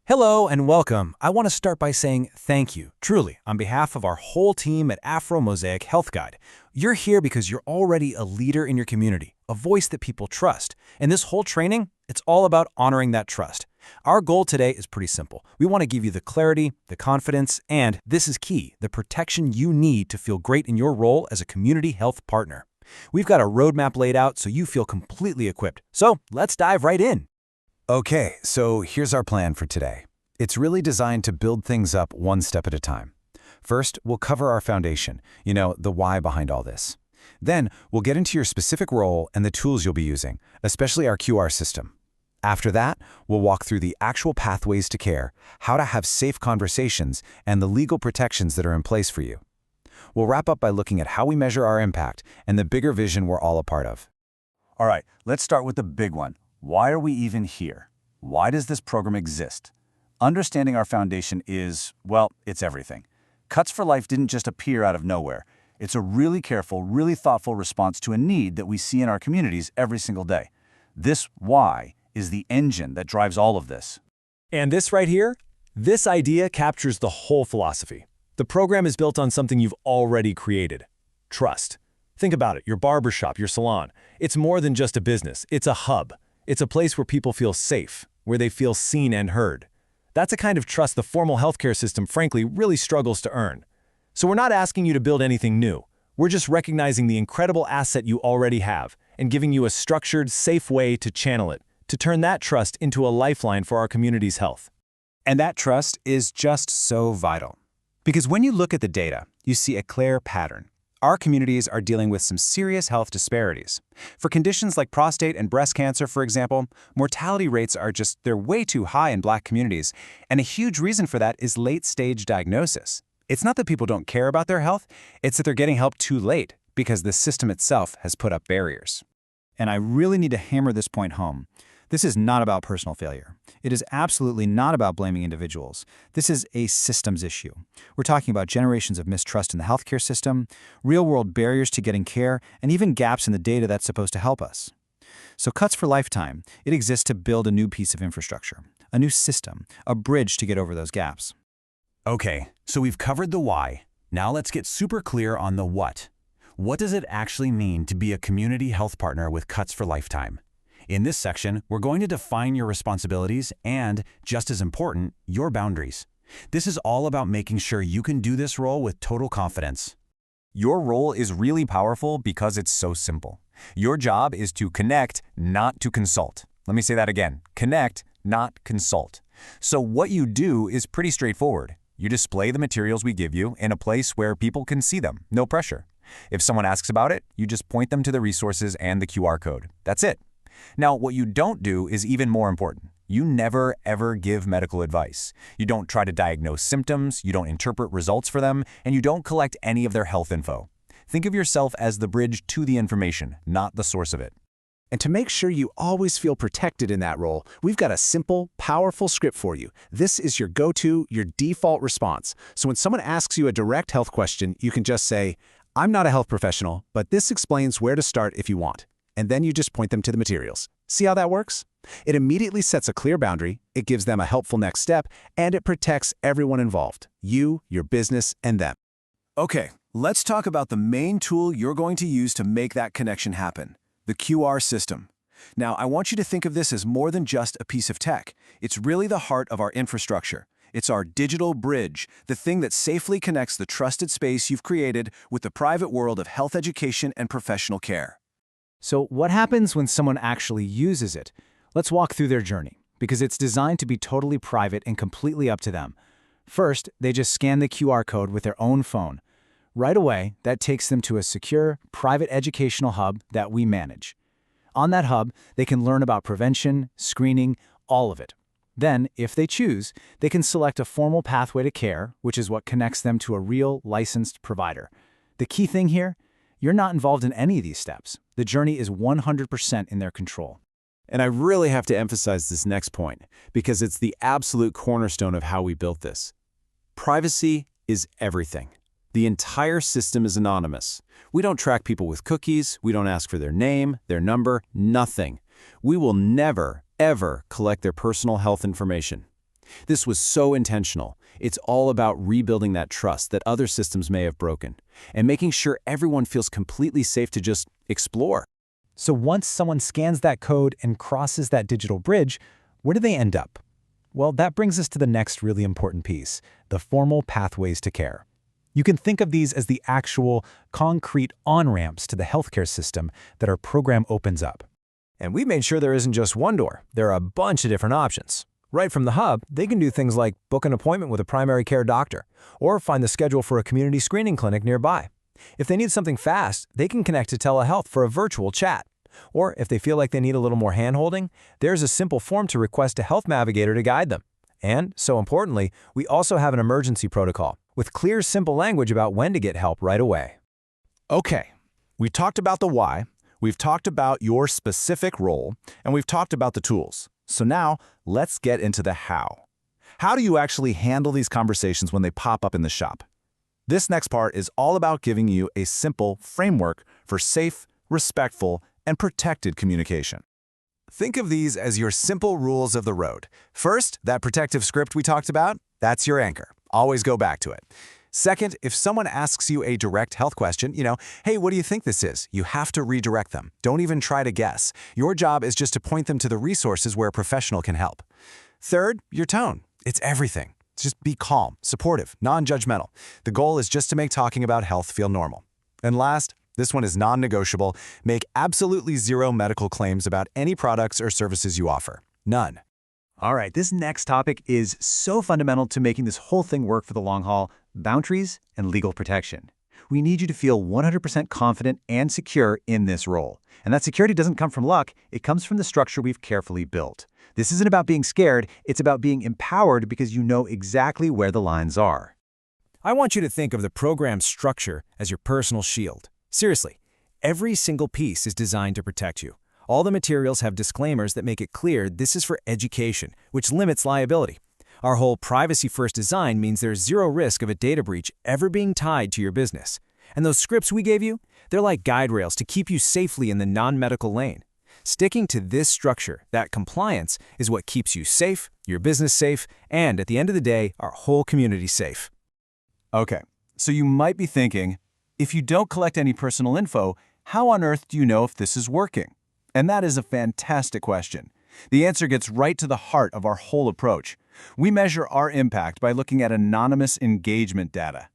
Hello and welcome. I want to start by saying thank you, truly, on behalf of our whole team at Afro Mosaic Health Guide. You're here because you're already a leader in your community, a voice that people trust. And this whole training, it's all about honoring that trust. Our goal today is pretty simple. We want to give you the clarity, the confidence, and, this is key, the protection you need to feel great in your role as a community health partner. We've got a roadmap laid out so you feel completely equipped. So let's dive right in. Okay, so here's our plan for today. It's really designed to build things up one step at a time. First, we'll cover our foundation, the why behind all this. Then, we'll get into your specific role and the tools you'll be using, especially our QR system. After that, we'll walk through the actual pathways to care, how to have safe conversations, and the legal protections that are in place for you. We'll wrap up by looking at how we measure our impact and the bigger vision we're all a part of. All right, let's start with the big one. Why are we even here? Why does this program exist? Understanding our foundation is, well, it's everything. Cuts for Life didn't just appear out of nowhere. It's a really careful, really thoughtful response to a need that we see in our communities every single day. This why is the engine that drives all of this. And this right here, this idea captures the whole philosophy. The program is built on something you've already created: trust. Think about it, your barbershop, your salon. It's more than just a business, it's a hub. It's a place where people feel safe, where they feel seen and heard. That's a kind of trust the formal healthcare system, frankly, really struggles to earn. So we're not asking you to build anything new. We're just recognizing the incredible asset you already have and giving you a structured, safe way to channel it, to turn that trust into a lifeline for our community's health. And that trust is just so vital. Because when you look at the data, you see a clear pattern. Our communities are dealing with some serious health disparities. For conditions like prostate and breast cancer, for example, mortality rates are they're way too high in Black communities, and a huge reason for that is late-stage diagnosis. It's not that people don't care about their health, it's that they're getting help too late because the system itself has put up barriers. And I really need to hammer this point home. This is not about personal failure. It is absolutely not about blaming individuals. This is a systems issue. We're talking about generations of mistrust in the healthcare system, real-world barriers to getting care, and even gaps in the data that's supposed to help us. So Cuts for Lifetime, it exists to build a new piece of infrastructure, a new system, a bridge to get over those gaps. Okay, so we've covered the why. Now let's get super clear on the what. What does it actually mean to be a community health partner with Cuts for Lifetime? In this section, we're going to define your responsibilities and, just as important, your boundaries. This is all about making sure you can do this role with total confidence. Your role is really powerful because it's so simple. Your job is to connect, not to consult. Let me say that again. Connect, not consult. So what you do is pretty straightforward. You display the materials we give you in a place where people can see them, no pressure. If someone asks about it, you just point them to the resources and the QR code. That's it. Now, what you don't do is even more important. You never, ever give medical advice. You don't try to diagnose symptoms, you don't interpret results for them, and you don't collect any of their health info. Think of yourself as the bridge to the information, not the source of it. And to make sure you always feel protected in that role, we've got a simple, powerful script for you. This is your go-to, your default response. So when someone asks you a direct health question, you can just say, "I'm not a health professional, but this explains where to start if you want." And then you just point them to the materials. See how that works? It immediately sets a clear boundary, it gives them a helpful next step, and it protects everyone involved, you, your business, and them. Okay, let's talk about the main tool you're going to use to make that connection happen, the QR system. Now, I want you to think of this as more than just a piece of tech. It's really the heart of our infrastructure. It's our digital bridge, the thing that safely connects the trusted space you've created with the private world of health education and professional care. So what happens when someone actually uses it? Let's walk through their journey, because it's designed to be totally private and completely up to them. First, they just scan the QR code with their own phone. Right away, that takes them to a secure, private educational hub that we manage. On that hub, they can learn about prevention, screening, all of it. Then, if they choose, they can select a formal pathway to care, which is what connects them to a real, licensed provider. The key thing here? You're not involved in any of these steps. The journey is 100% in their control. And I really have to emphasize this next point, because it's the absolute cornerstone of how we built this. Privacy is everything. The entire system is anonymous. We don't track people with cookies, we don't ask for their name, their number, nothing. We will never, ever collect their personal health information. This was so intentional. It's all about rebuilding that trust that other systems may have broken, and making sure everyone feels completely safe to just explore. So once someone scans that code and crosses that digital bridge, where do they end up? Well, that brings us to the next really important piece, the formal pathways to care. You can think of these as the actual, concrete on-ramps to the healthcare system that our program opens up. And we made sure there isn't just one door. There are a bunch of different options. Right from the hub, they can do things like book an appointment with a primary care doctor or find the schedule for a community screening clinic nearby. If they need something fast, they can connect to telehealth for a virtual chat. Or if they feel like they need a little more hand-holding, there's a simple form to request a health navigator to guide them. And, so importantly, we also have an emergency protocol with clear, simple language about when to get help right away. Okay, we talked about the why, we've talked about your specific role, and we've talked about the tools. So now, let's get into the how. How do you actually handle these conversations when they pop up in the shop? This next part is all about giving you a simple framework for safe, respectful, and protected communication. Think of these as your simple rules of the road. First, that protective script we talked about, that's your anchor. Always go back to it. Second, if someone asks you a direct health question, hey, what do you think this is? You have to redirect them. Don't even try to guess. Your job is just to point them to the resources where a professional can help. Third, your tone. It's everything. Just be calm, supportive, non-judgmental. The goal is just to make talking about health feel normal. And last, this one is non-negotiable. Make absolutely zero medical claims about any products or services you offer. None. All right, this next topic is so fundamental to making this whole thing work for the long haul: boundaries and legal protection. We need you to feel 100% confident and secure in this role. And that security doesn't come from luck, it comes from the structure we've carefully built. This isn't about being scared, it's about being empowered because you know exactly where the lines are. I want you to think of the program structure as your personal shield. Seriously, every single piece is designed to protect you. All the materials have disclaimers that make it clear this is for education, which limits liability. Our whole privacy-first design means there's zero risk of a data breach ever being tied to your business. And those scripts we gave you, they're like guide rails to keep you safely in the non-medical lane. Sticking to this structure, that compliance, is what keeps you safe, your business safe, and at the end of the day, our whole community safe. Okay, so you might be thinking, if you don't collect any personal info, how on earth do you know if this is working? And that is a fantastic question. The answer gets right to the heart of our whole approach. We measure our impact by looking at anonymous engagement data.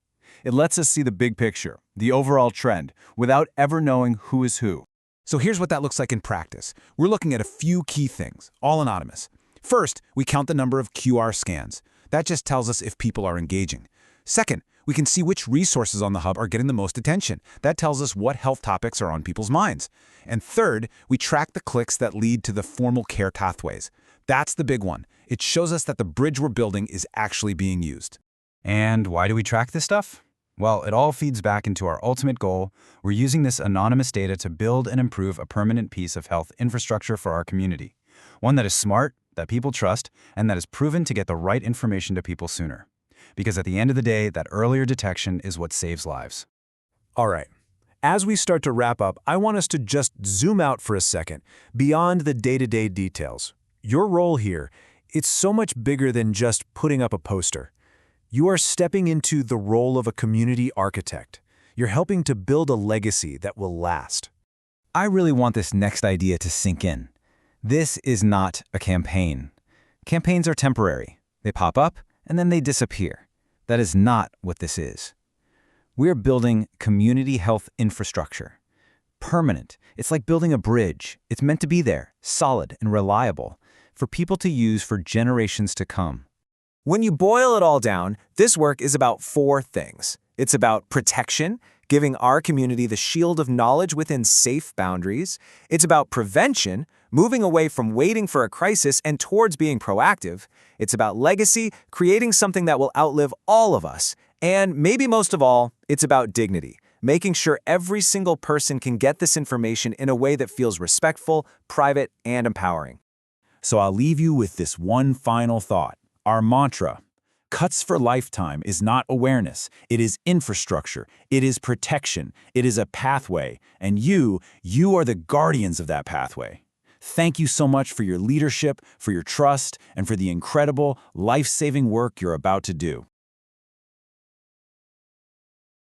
It lets us see the big picture, the overall trend, without ever knowing who is who. So here's what that looks like in practice. We're looking at a few key things, all anonymous. First, we count the number of QR scans. That just tells us if people are engaging. Second, we can see which resources on the hub are getting the most attention. That tells us what health topics are on people's minds. And third, we track the clicks that lead to the formal care pathways. That's the big one. It shows us that the bridge we're building is actually being used. And why do we track this stuff? Well, it all feeds back into our ultimate goal. We're using this anonymous data to build and improve a permanent piece of health infrastructure for our community. One that is smart, that people trust, and that is proven to get the right information to people sooner. Because at the end of the day, that earlier detection is what saves lives. All right. As we start to wrap up, I want us to just zoom out for a second, beyond the day-to-day details. Your role here, it's so much bigger than just putting up a poster. You are stepping into the role of a community architect. You're helping to build a legacy that will last. I really want this next idea to sink in. This is not a campaign. Campaigns are temporary. They pop up, and then they disappear. That is not what this is. We're building community health infrastructure. Permanent. It's like building a bridge. It's meant to be there, solid and reliable, for people to use for generations to come. When you boil it all down, this work is about 4 things. It's about protection, giving our community the shield of knowledge within safe boundaries. It's about prevention, moving away from waiting for a crisis and towards being proactive. It's about legacy, creating something that will outlive all of us. And maybe most of all, it's about dignity, making sure every single person can get this information in a way that feels respectful, private, and empowering. So I'll leave you with this one final thought. Our mantra, Cuts for Lifetime, is not awareness. It is infrastructure. It is protection. It is a pathway. And you are the guardians of that pathway. Thank you so much for your leadership, for your trust, and for the incredible, life-saving work you're about to do.